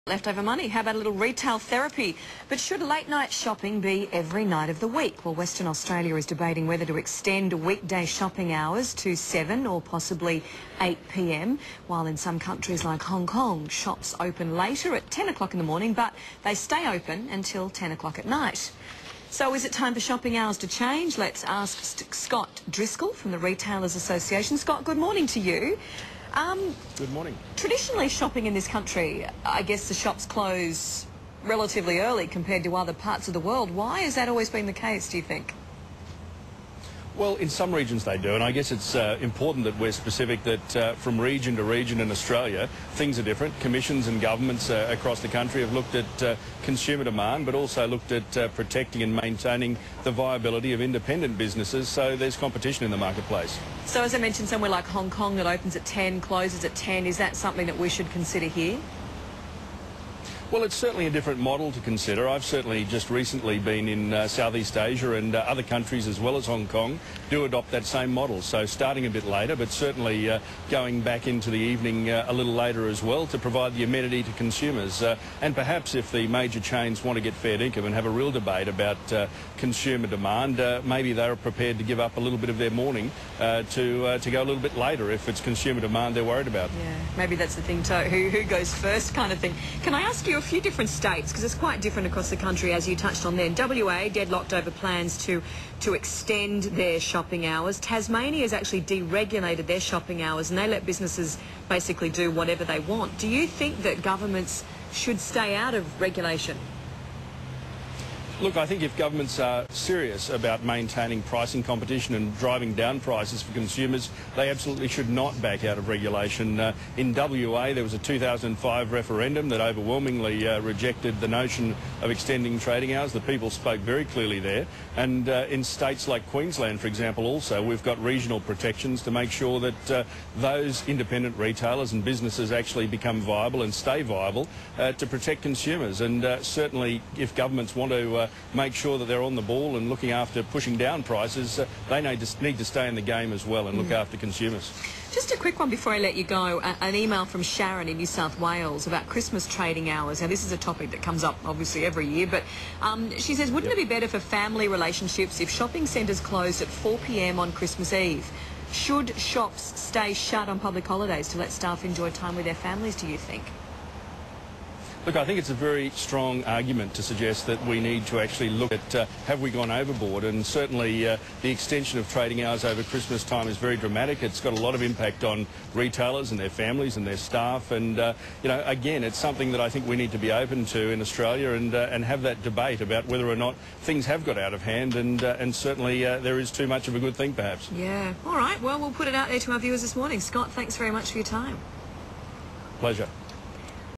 Leftover money, how about a little retail therapy? But should late night shopping be every night of the week? Well, Western Australia is debating whether to extend weekday shopping hours to 7 or possibly 8 p.m, while in some countries like Hong Kong, shops open later at 10 o'clock in the morning, but they stay open until 10 o'clock at night. So is it time for shopping hours to change? Let's ask Scott Driscoll from the Retailers Association. Scott, good morning to you. Good morning. Traditionally, shopping in this country, I guess the shops close relatively early compared to other parts of the world. Why has that always been the case, do you think? Well, in some regions they do, and I guess it's important that we're specific that from region to region in Australia, things are different. Commissions and governments across the country have looked at consumer demand, but also looked at protecting and maintaining the viability of independent businesses, so there's competition in the marketplace. So as I mentioned, somewhere like Hong Kong that opens at 10, closes at 10, is that something that we should consider here? Well, it's certainly a different model to consider. I've certainly just recently been in Southeast Asia, and other countries as well as Hong Kong do adopt that same model. So starting a bit later, but certainly going back into the evening a little later as well to provide the amenity to consumers. And perhaps if the major chains want to get fair dinkum and have a real debate about consumer demand, maybe they're prepared to give up a little bit of their morning to go a little bit later if it's consumer demand they're worried about. Yeah, maybe that's the thing too, who goes first kind of thing. Can I ask you a few different states, because it's quite different across the country, as you touched on then. WA deadlocked over plans to extend their shopping hours. Tasmania has actually deregulated their shopping hours and they let businesses basically do whatever they want. Do you think that governments should stay out of regulation? Look, I think if governments are serious about maintaining pricing competition and driving down prices for consumers, they absolutely should not back out of regulation. In WA, there was a 2005 referendum that overwhelmingly rejected the notion of extending trading hours. The people spoke very clearly there. And in states like Queensland, for example, also, we've got regional protections to make sure that those independent retailers and businesses actually become viable and stay viable to protect consumers. And certainly, if governments want to make sure that they're on the ball and looking after pushing down prices, they need to stay in the game as well and look after consumers. Just a quick one before I let you go. An email from Sharon in New South Wales about Christmas trading hours. Now, this is a topic that comes up obviously every year, but she says, wouldn't it be better for family relationships if shopping centres closed at 4 p.m. on Christmas Eve? Should shops stay shut on public holidays to let staff enjoy time with their families, do you think? Look, I think it's a very strong argument to suggest that we need to actually look at have we gone overboard, and certainly the extension of trading hours over Christmas time is very dramatic. It's got a lot of impact on retailers and their families and their staff, and you know, again, it's something that I think we need to be open to in Australia and have that debate about whether or not things have got out of hand, and certainly there is too much of a good thing perhaps. Yeah, all right, well, we'll put it out there to our viewers this morning. Scott, thanks very much for your time. Pleasure.